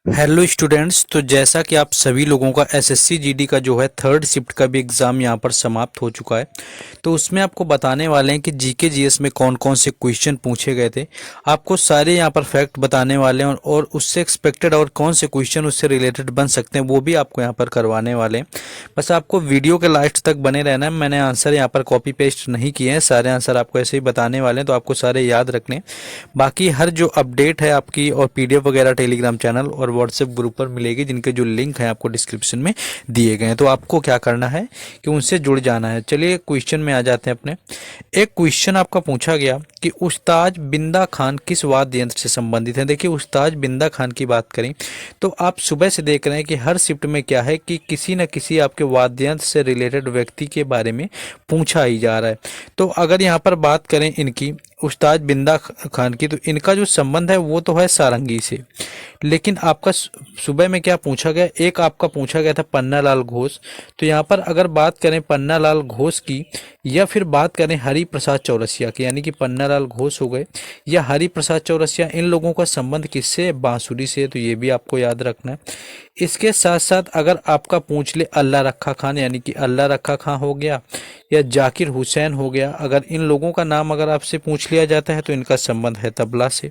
Hello students. तो जैसा कि आप सभी लोगों का एसएससी जीडी का जो है थर्ड शिफ्ट का भी एग्ज़ाम यहाँ पर समाप्त हो चुका है। तो उसमें आपको बताने वाले हैं कि जीके जीएस में कौन कौन से क्वेश्चन पूछे गए थे। आपको सारे यहाँ पर फैक्ट बताने वाले हैं और उससे एक्सपेक्टेड और कौन से क्वेश्चन उससे रिलेटेड बन सकते हैं वो भी आपको यहाँ पर करवाने वाले हैं। बस आपको वीडियो के लास्ट तक बने रहना है। मैंने आंसर यहाँ पर कॉपी पेस्ट नहीं किए हैं, सारे आंसर आपको ऐसे ही बताने वाले हैं, तो आपको सारे याद रखने। बाकी हर जो अपडेट है आपकी और पीडीएफ वगैरह टेलीग्राम चैनल और व्हाट्सएप ग्रुप पर मिलेगी, जिनके जो लिंक हैं आपको डिस्क्रिप्शन में दिए गए हैं। तो आपको क्या करना है कि उनसे जुड़ जाना है। चलिए क्वेश्चन में आ जाते हैं अपने। एक क्वेश्चन आपका पूछा गया कि उस्ताद बिंदा खान किस वाद्य यंत्र से संबंधित है। देखिए उस्ताद बिंदा खान की बात करें तो आप सुबह से देख रहे हैं कि हर शिफ्ट में क्या है कि किसी न किसी आपके वाद्य यंत्र से रिलेटेड व्यक्ति के बारे में पूछा ही जा रहा है। तो अगर यहाँ पर बात करें इनकी उस्ताद बिंदा खान की, तो इनका जो संबंध है वो तो है सारंगी से। लेकिन आपका सुबह में क्या पूछा गया, एक आपका पूछा गया था पन्नालाल घोष। तो यहाँ पर अगर बात करें पन्नालाल घोष की या फिर बात करें हरि प्रसाद चौरसिया की, यानी कि पन्नालाल घोष हो गए या हरि प्रसाद चौरसिया, इन लोगों का संबंध किससे, बांसुरी से। तो ये भी आपको याद रखना है। इसके साथ साथ अगर आपका पूछ ले अल्लाह रखा खान, यानी कि अल्लाह रखा खान हो गया या जाकिर हुसैन हो गया, अगर इन लोगों का नाम अगर आपसे पूछ लिया जाता है तो इनका संबंध है तबला से।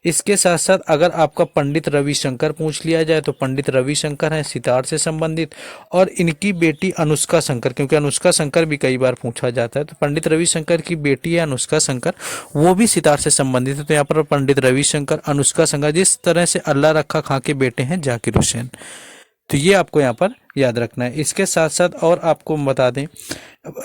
इसके साथ साथ अगर आपका पंडित रविशंकर पूछ लिया जाए तो पंडित रविशंकर हैं सितार से संबंधित, और इनकी बेटी अनुष्का शंकर, क्योंकि अनुष्का शंकर भी कई बार पूछा जाता है, तो पंडित रविशंकर की बेटी है अनुष्का शंकर, वो भी सितार से संबंधित है। तो यहाँ पर पंडित रविशंकर, अनुष्का शंकर, जिस तरह से अल्लाह रखा खां के बेटे हैं जाकिर हुसैन। तो ये आपको यहाँ पर याद रखना है। इसके साथ साथ और आपको बता दें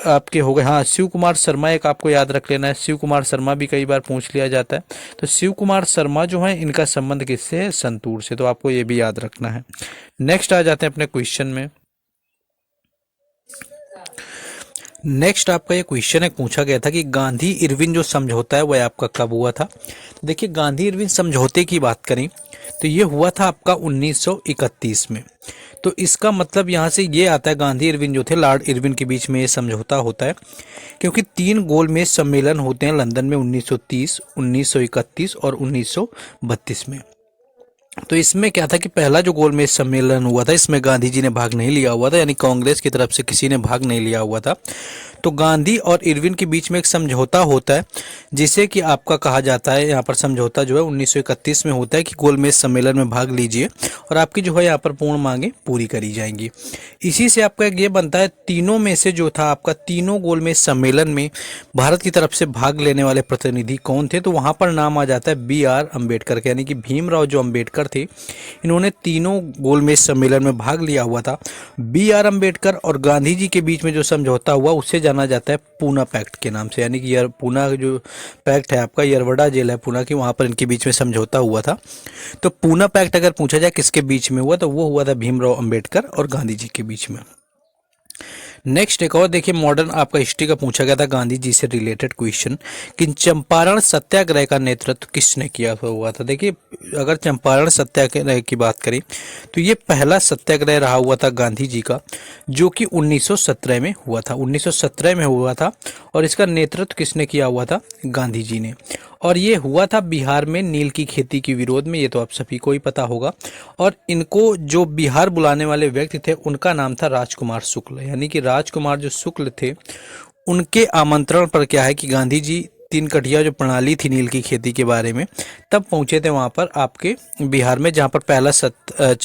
आपके हो गए, हाँ, शिव कुमार शर्मा एक आपको याद रख लेना है। शिव कुमार शर्मा भी कई बार पूछ लिया जाता है। तो शिव कुमार शर्मा जो है इनका संबंध किससे है, संतूर से। तो आपको ये भी याद रखना है। नेक्स्ट आ जाते हैं अपने क्वेश्चन में। नेक्स्ट आपका ये क्वेश्चन एक पूछा गया था कि गांधी इरविन जो समझौता है वह आपका कब हुआ था। देखिए गांधी इरविन समझौते की बात करें तो ये हुआ था आपका 1931 में। तो इसका मतलब यहाँ से ये आता है, गांधी इरविन जो थे लॉर्ड इरविन के बीच में ये समझौता होता है, क्योंकि 3 गोलमेज सम्मेलन होते हैं लंदन में 1930, 1931 और 1932 में। तो इसमें क्या था कि पहला जो गोलमेज सम्मेलन हुआ था इसमें गांधी जी ने भाग नहीं लिया हुआ था, यानी कांग्रेस की तरफ से किसी ने भाग नहीं लिया हुआ था। तो गांधी और इरविन के बीच में एक समझौता होता है जिसे कि आपका कहा जाता है, यहाँ पर समझौता जो है 1931 में होता है कि गोलमेज सम्मेलन में भाग लीजिए और आपकी जो है यहाँ पर पूर्ण मांगे पूरी करी जाएंगी। इसी से आपका एक ये बनता है, तीनों में से जो था आपका तीनों गोलमेज सम्मेलन में भारत की तरफ से भाग लेने वाले प्रतिनिधि कौन थे। तो वहाँ पर नाम आ जाता है BR अम्बेडकर के, यानी कि भीमराव जो अम्बेडकर थे, इन्होंने तीनों गोलमेज सम्मेलन में भाग लिया हुआ था। BR अम्बेडकर और गांधी जी के बीच में जो समझौता हुआ उसे जाना जाता है पूना पैक्ट के नाम से, यानी कि पूना जो पैक्ट है आपका, यरवड़ा जेल है पूना की, वहां पर इनके बीच में समझौता हुआ था। तो पूना पैक्ट अगर पूछा जाए किसके बीच में हुआ तो वो हुआ था भीमराव अम्बेडकर और गांधी जी के बीच में। नेक्स्ट एक और देखिए, मॉडर्न आपका हिस्ट्री का पूछा गया था गांधी जी से रिलेटेड क्वेश्चन कि चंपारण सत्याग्रह का नेतृत्व किसने किया हुआ था। देखिए अगर चंपारण सत्याग्रह की बात करें तो ये पहला सत्याग्रह रहा हुआ था गांधी जी का, जो कि 1917 में हुआ था। 1917 में हुआ था और इसका नेतृत्व किसने किया हुआ था, गांधी जी ने। और ये हुआ था बिहार में नील की खेती के विरोध में, ये तो आप सभी को ही पता होगा। और इनको जो बिहार बुलाने वाले व्यक्ति थे उनका नाम था राजकुमार शुक्ल, यानी कि राजकुमार जो शुक्ल थे उनके आमंत्रण पर क्या है कि गांधी जी 3 कठिया जो प्रणाली थी नील की खेती के बारे में, तब पहुंचे थे वहां पर आपके बिहार में, जहां पर पहला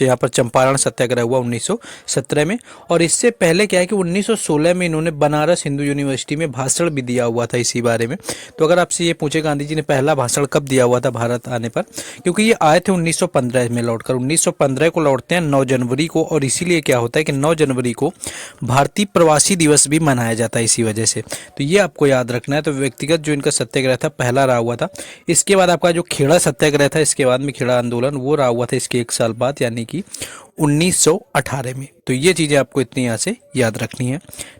यहाँ पर चंपारण सत्याग्रह हुआ 1917 में। और इससे पहले क्या है कि 1916 में इन्होंने बनारस हिंदू यूनिवर्सिटी में भाषण भी दिया हुआ था इसी बारे में। तो अगर आपसे ये पूछे गांधी जी ने पहला भाषण कब दिया हुआ था भारत आने पर, क्योंकि ये आए थे 1915 में लौटकर, 1915 को लौटते हैं 9 जनवरी को, और इसीलिए क्या होता है कि 9 जनवरी को भारतीय प्रवासी दिवस भी मनाया जाता है इसी वजह से। तो ये आपको याद रखना है। तो व्यक्तिगत जो इनका सत्याग्रह था पहला रहा हुआ था। इसके बाद आपका जो खेड़ा सत्याग्रह था, इसके बाद में खेड़ा आंदोलन, वो रहा हुआ था इसके 1 साल बाद, यानी कि 1918 में। तो ये चीजें आपको इतनी यहाँ से याद रखनी है।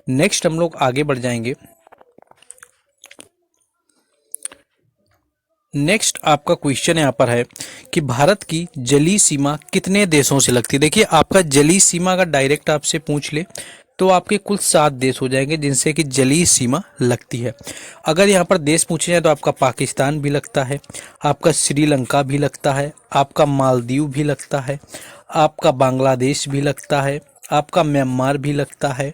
नेक्स्ट हम लोग आगे बढ़ जाएंगे। नेक्स्ट आपका क्वेश्चन यहाँ पर है कि भारत की जलीय सीमा कितने देशों से लगती है। देखिए आपका जलीय सीमा का डायरेक्ट आपसे पूछ ले तो आपके कुल 7 देश हो जाएंगे जिनसे कि जलीय सीमा लगती है। अगर यहाँ पर देश पूछे जाए तो आपका पाकिस्तान भी लगता है, आपका श्रीलंका भी लगता है, आपका मालदीव भी लगता है, आपका बांग्लादेश भी लगता है, आपका म्यांमार भी लगता है,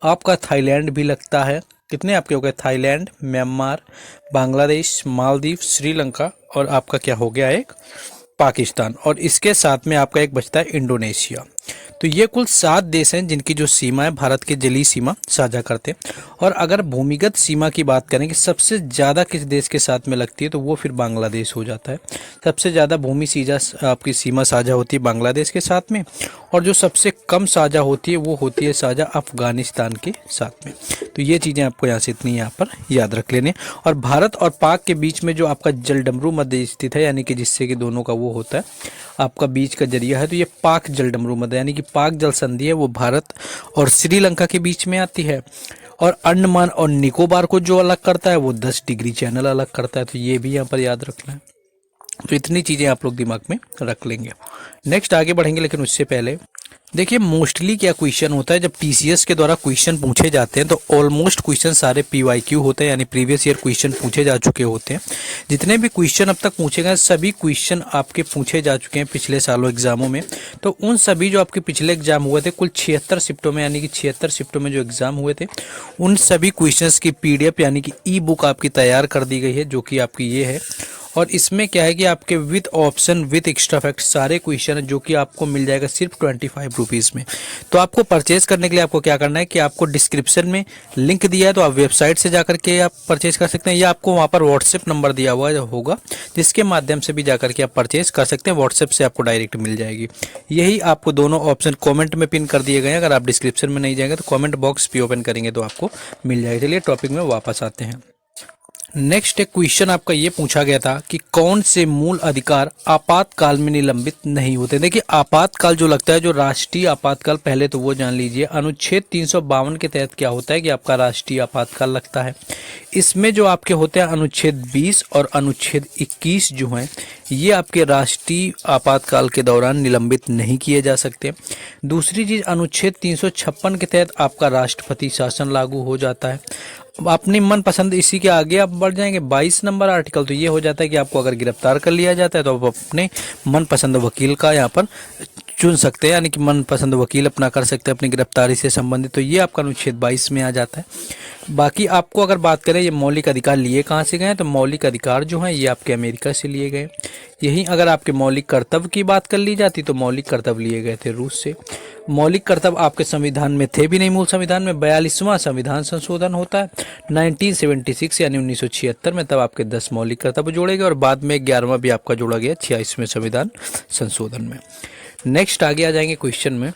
आपका थाईलैंड भी लगता है। कितने आपके हो गए? थाईलैंड, म्यांमार, बांग्लादेश, मालदीव, श्रीलंका और आपका क्या हो गया? एक पाकिस्तान। और इसके साथ में आपका एक बचता है इंडोनेशिया। तो ये कुल 7 देश हैं जिनकी जो सीमा है भारत के जलीय सीमा साझा करते हैं। और अगर भूमिगत सीमा की बात करें कि सबसे ज़्यादा किस देश के साथ में लगती है तो वो फिर बांग्लादेश हो जाता है। सबसे ज़्यादा भूमि सीजा आपकी सीमा साझा होती है बांग्लादेश के साथ में, और जो सबसे कम साझा होती है वो होती है साझा अफगानिस्तान के साथ में। तो ये चीज़ें आपको यहाँ से इतनी यहाँ पर याद रख लेने। और भारत और पाक के बीच में जो आपका जलडमरू मध्य स्थित है, यानी कि जिससे कि दोनों का वो होता है आपका बीच का जरिया है, तो ये पाक जलडमरू मध्य यानी कि पाक जल संधि है वो भारत और श्रीलंका के बीच में आती है। और अंडमान और निकोबार को जो अलग करता है वो 10 डिग्री चैनल अलग करता है। तो ये भी यहाँ पर याद रखना है। तो इतनी चीज़ें आप लोग दिमाग में रख लेंगे। नेक्स्ट आगे बढ़ेंगे, लेकिन उससे पहले देखिए मोस्टली क्या क्वेश्चन होता है जब टीसीएस के द्वारा क्वेश्चन पूछे जाते हैं तो ऑलमोस्ट क्वेश्चन सारे पीवाईक्यू होते हैं, यानी प्रीवियस ईयर क्वेश्चन पूछे जा चुके होते हैं। जितने भी क्वेश्चन अब तक पूछे गए सभी क्वेश्चन आपके पूछे जा चुके हैं पिछले सालों एग्जामों में। तो उन सभी जो आपके पिछले एग्जाम हुए थे कुल 76 शिफ्टों में, यानी कि 76 शिफ्टों में जो एग्जाम हुए थे उन सभी क्वेश्चन की PDF यानी कि ई बुक आपकी तैयार कर दी गई है, जो कि आपकी ये है। और इसमें क्या है कि आपके with option with extra fact सारे क्वेश्चन है जो कि आपको मिल जाएगा सिर्फ 25 रुपीज़ में। तो आपको परचेज करने के लिए आपको क्या करना है कि आपको डिस्क्रिप्शन में लिंक दिया है तो आप वेबसाइट से जाकर के आप परचेज कर सकते हैं, या आपको वहाँ पर व्हाट्सएप नंबर दिया हुआ होगा जिसके माध्यम से भी जाकर के आप परचेज कर सकते हैं। व्हाट्सएप से आपको डायरेक्ट मिल जाएगी। यही आपको दोनों ऑप्शन कॉमेंट में पिन कर दिए गए हैं। अगर आप डिस्क्रिप्शन में नहीं जाएंगे तो कॉमेंट बॉक्स भी ओपन करेंगे तो आपको मिल जाएगा। चलिए टॉपिक में वापस आते हैं। नेक्स्ट एक क्वेश्चन आपका ये पूछा गया था कि कौन से मूल अधिकार आपातकाल में निलंबित नहीं होते। देखिए आपातकाल जो लगता है, जो राष्ट्रीय आपातकाल, पहले तो वो जान लीजिए। अनुच्छेद 352 के तहत क्या होता है कि आपका राष्ट्रीय आपातकाल लगता है। इसमें जो आपके होते हैं अनुच्छेद 20 और अनुच्छेद 21 जो हैं ये आपके राष्ट्रीय आपातकाल के दौरान निलंबित नहीं किए जा सकते। दूसरी चीज अनुच्छेद 356 के तहत आपका राष्ट्रपति शासन लागू हो जाता है। अपनी मनपसंद, इसी के आगे आप बढ़ जाएंगे 22 नंबर आर्टिकल, तो ये हो जाता है कि आपको अगर गिरफ्तार कर लिया जाता है तो आप अपने मनपसंद वकील का यहाँ पर चुन सकते हैं, यानी कि मनपसंद वकील अपना कर सकते हैं अपनी गिरफ्तारी से संबंधित। तो ये आपका अनुच्छेद 22 में आ जाता है। बाकी आपको अगर बात करें ये मौलिक अधिकार लिए कहाँ से गए हैं, तो मौलिक अधिकार जो हैं ये आपके अमेरिका से लिए गए। यहीं अगर आपके मौलिक कर्तव्य की बात कर ली जाती तो मौलिक कर्तव्य लिए गए थे रूस से। मौलिक कर्तव्य आपके संविधान में थे भी नहीं। मूल संविधान में 42वां संविधान संशोधन होता है 1976 यानी 1976 में, तब आपके 10 मौलिक कर्तव्य जोड़े गए और बाद में 11वां भी आपका जोड़ा गया 86वें संविधान संशोधन में। नेक्स्ट आगे आ जाएंगे क्वेश्चन में।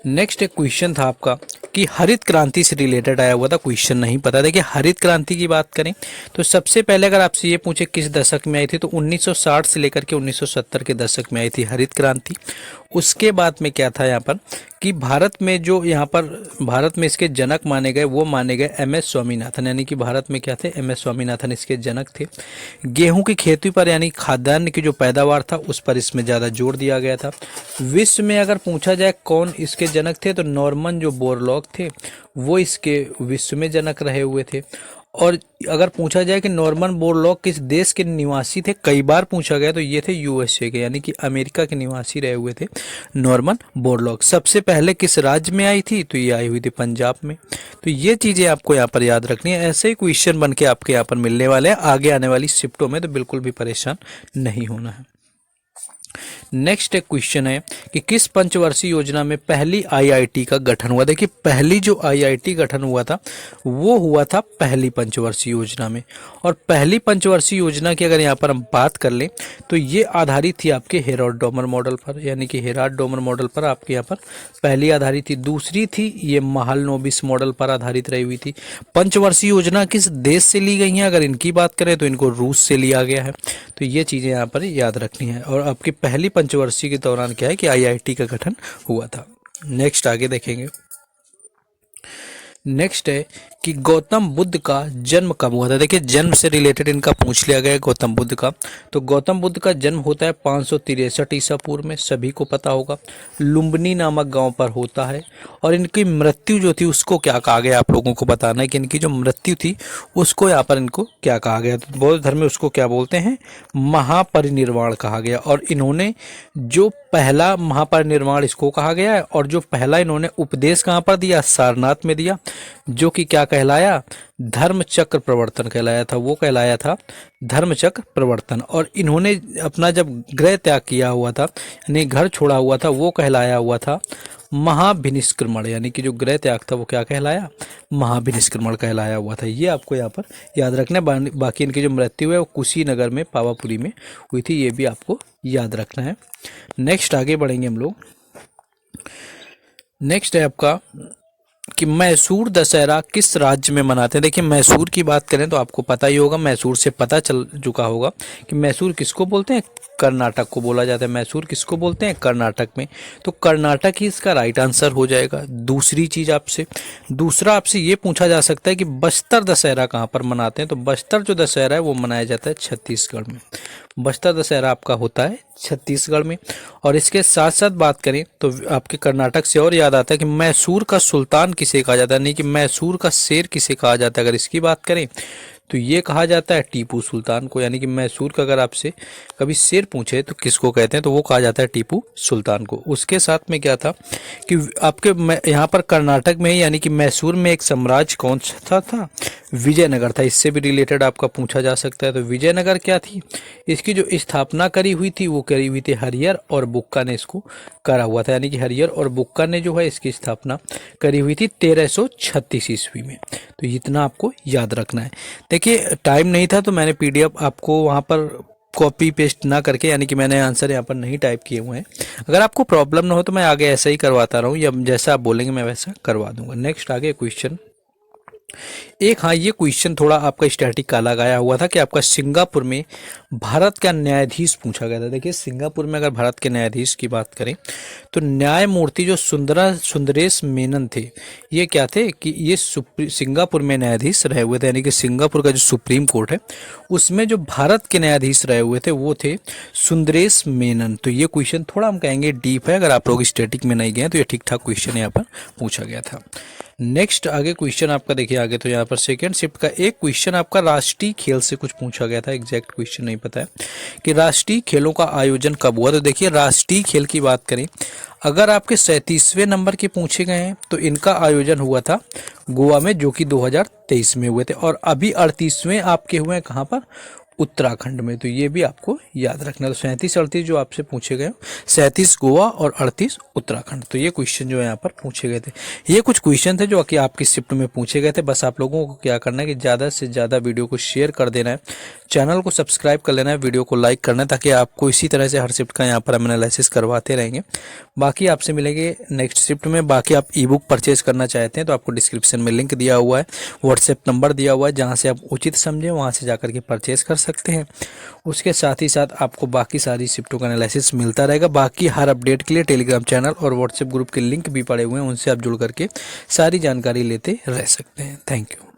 नेक्स्ट एक क्वेश्चन था आपका कि हरित क्रांति से रिलेटेड आया हुआ था, क्वेश्चन नहीं पता। देखिए हरित क्रांति की बात करें तो सबसे पहले अगर आपसे ये पूछे किस दशक में आई थी, तो 1960 से लेकर के 1970 के दशक में आई थी हरित क्रांति। उसके बाद में क्या था यहाँ पर कि भारत में जो यहाँ पर भारत में इसके जनक माने गए वो माने गए MS स्वामीनाथन, यानी कि भारत में क्या थे, MS स्वामीनाथन इसके जनक थे। गेहूं की खेती पर यानी खाद्यान्न की जो पैदावार था उस पर इसमें ज़्यादा जोर दिया गया था। विश्व में अगर पूछा जाए कौन इसके जनक थे तो नॉर्मन जो बोरलॉग थे वो इसके विश्व में जनक रहे हुए थे। और अगर पूछा जाए कि नॉर्मन बोरलॉग किस देश के निवासी थे, कई बार पूछा गया, तो ये थे USA के, यानी कि अमेरिका के निवासी रहे हुए थे नॉर्मन बोरलॉग। सबसे पहले किस राज्य में आई थी, तो ये आई हुई थी पंजाब में। तो ये चीज़ें आपको यहाँ पर याद रखनी है। ऐसे ही क्वेश्चन बन के आपके यहाँ पर मिलने वाले हैं आगे आने वाली शिफ्टों में, तो बिल्कुल भी परेशान नहीं होना है। नेक्स्ट एक क्वेश्चन है कि किस पंचवर्षीय योजना में पहली IIT का गठन हुआ। देखिए पहली जो IIT गठन हुआ था वो हुआ था पहली पंचवर्षीय योजना में। और पहली पंचवर्षीय योजना की अगर यहाँ पर हम बात कर लें तो ये आधारित थी आपके हेराल्ड-डोमर मॉडल पर, यानी कि हेराल्ड-डोमर मॉडल पर आपके यहाँ पर पहली आधारित थी। दूसरी थी ये महालनोबिस मॉडल पर आधारित रही हुई थी। पंचवर्षीय योजना किस देश से ली गई हैं, अगर इनकी बात करें तो इनको रूस से लिया गया है। तो ये चीज़ें यहाँ पर याद रखनी है। और आपकी पहली पंचवर्षीय के दौरान क्या है कि IIT का गठन हुआ था। नेक्स्ट आगे देखेंगे। नेक्स्ट है कि गौतम बुद्ध का जन्म कब हुआ था। देखिए जन्म से रिलेटेड इनका पूछ लिया गया है गौतम बुद्ध का। तो गौतम बुद्ध का जन्म होता है 563 ईसा पूर्व में, सभी को पता होगा, लुम्बिनी नामक गांव पर होता है। और इनकी मृत्यु जो थी उसको क्या कहा गया, आप लोगों को बताना है कि इनकी जो मृत्यु थी उसको यहाँ पर इनको क्या कहा गया। तो बौद्ध धर्म में उसको क्या बोलते हैं, महापरिनिर्वाण कहा गया। और इन्होंने जो पहला महापरिनिर्वाण इसको कहा गया है, और जो पहला इन्होंने उपदेश कहाँ पर दिया, सारनाथ में दिया, जो कि क्या कहलाया, धर्म चक्र प्रवर्तन कहलाया था। वो कहलाया था धर्म चक्र प्रवर्तन। और इन्होंने अपना जब गृह त्याग किया हुआ था, यानी घर छोड़ा हुआ था, वो कहलाया हुआ था महाभिनिष्क्रमण। यानी कि जो गृह त्याग था वो क्या कहलाया, महाभिनिष्क्रमण कहलाया हुआ था। ये आपको यहाँ पर याद रखना है। बाकी इनकी जो मृत्यु है वो कुशीनगर में, पावापुरी में हुई थी, ये भी आपको याद रखना है। नेक्स्ट आगे बढ़ेंगे हम लोग। नेक्स्ट है आपका कि मैसूर दशहरा किस राज्य में मनाते हैं। देखिए मैसूर की बात करें तो आपको पता ही होगा, मैसूर से पता चल चुका होगा कि मैसूर किसको बोलते हैं, कर्नाटक को बोला जाता है। मैसूर किसको बोलते हैं, कर्नाटक में। तो कर्नाटक ही इसका राइट आंसर हो जाएगा। दूसरा आपसे ये पूछा जा सकता है कि बस्तर दशहरा कहाँ पर मनाते हैं। तो बस्तर जो दशहरा है वो मनाया जाता है छत्तीसगढ़ में। बस्तर दशहरा आपका होता है छत्तीसगढ़ में। और इसके साथ साथ बात करें तो आपके कर्नाटक से और याद आता है कि मैसूर का सुल्तान किसे कहा जाता है, नहीं कि मैसूर का शेर किसे कहा जाता है। अगर इसकी बात करें तो ये कहा जाता है टीपू सुल्तान को। यानी कि मैसूर का अगर आपसे कभी शेर पूछे तो किसको कहते हैं, तो वो कहा जाता है टीपू सुल्तान को। उसके साथ में क्या था कि आपके यहाँ पर कर्नाटक में यानी कि मैसूर में एक साम्राज्य कौन सा था, विजयनगर था। इससे भी रिलेटेड आपका पूछा जा सकता है। तो विजयनगर क्या थी, इसकी जो स्थापना करी हुई थी वो करी हुई थी हरियर और बुक्का ने इसको करा हुआ था। यानी कि हरियर और बुक्का ने जो है इसकी स्थापना करी हुई थी 1336 ईस्वी में। तो इतना आपको याद रखना है। देखिए टाइम नहीं था तो मैंने पीडीएफ आपको वहाँ पर कॉपी पेस्ट ना करके, यानी कि मैंने आंसर यहाँ पर नहीं टाइप किए हुए हैं। अगर आपको प्रॉब्लम ना हो तो मैं आगे ऐसा ही करवाता रहूँ, या जैसा आप बोलेंगे मैं वैसा करवा दूंगा। नेक्स्ट आगे क्वेश्चन एक, हाँ ये क्वेश्चन थोड़ा आपका स्टैटिक का लगाया हुआ था कि आपका सिंगापुर में भारत का न्यायाधीश पूछा गया था। देखिए सिंगापुर में अगर भारत के न्यायाधीश की बात करें तो न्यायमूर्ति जो सुंदरेश मेनन थे, ये क्या थे कि ये सिंगापुर में न्यायाधीश रहे हुए थे। यानी कि सिंगापुर का जो सुप्रीम कोर्ट है उसमें जो भारत के न्यायाधीश रहे हुए थे वो थे सुंदरेश मेनन। तो ये क्वेश्चन थोड़ा हम कहेंगे डीप है, अगर आप लोग स्टैटिक में नहीं गए तो ये ठीक ठाक क्वेश्चन यहाँ पर पूछा गया था। नेक्स्ट आगे क्वेश्चन आपका देखिए आगे, तो यहाँ पर सेकंड शिफ्ट का एक क्वेश्चन आपका राष्ट्रीय खेल से कुछ पूछा गया था। एग्जैक्ट क्वेश्चन नहीं पता है कि राष्ट्रीय खेलों का आयोजन कब हुआ। तो देखिए राष्ट्रीय खेल की बात करें, अगर आपके 37वें नंबर के पूछे गए हैं तो इनका आयोजन हुआ था गोवा में, जो कि 2023 में हुए थे। और अभी 38वें आपके हुए हैं कहाँ पर, उत्तराखंड में। तो ये भी आपको याद रखना। तो 37-38 जो आपसे पूछे गए, 37 गोवा और 38 उत्तराखंड। तो ये क्वेश्चन जो है यहाँ पर पूछे गए थे। ये कुछ क्वेश्चन थे जो कि आपकी शिफ्ट में पूछे गए थे। बस आप लोगों को क्या करना है कि ज़्यादा से ज़्यादा वीडियो को शेयर कर देना है, चैनल को सब्सक्राइब कर लेना है, वीडियो को लाइक करना है, ताकि आपको इसी तरह से हर शिफ्ट का यहाँ पर हम एनालिसिस करवाते रहेंगे। बाकी आपसे मिलेंगे नेक्स्ट शिफ्ट में। बाकी आप ई बुक परचेज करना चाहते हैं तो आपको डिस्क्रिप्शन में लिंक दिया हुआ है, व्हाट्सएप नंबर दिया हुआ है, जहाँ से आप उचित समझें वहाँ से जाकर के परचेज कर सकते हैं। उसके साथ ही साथ आपको बाकी सारी शिफ्टों का एनालिसिस मिलता रहेगा। बाकी हर अपडेट के लिए टेलीग्राम चैनल और व्हाट्सएप ग्रुप के लिंक भी पड़े हुए हैं, उनसे आप जुड़ करके सारी जानकारी लेते रह सकते हैं। Thank you.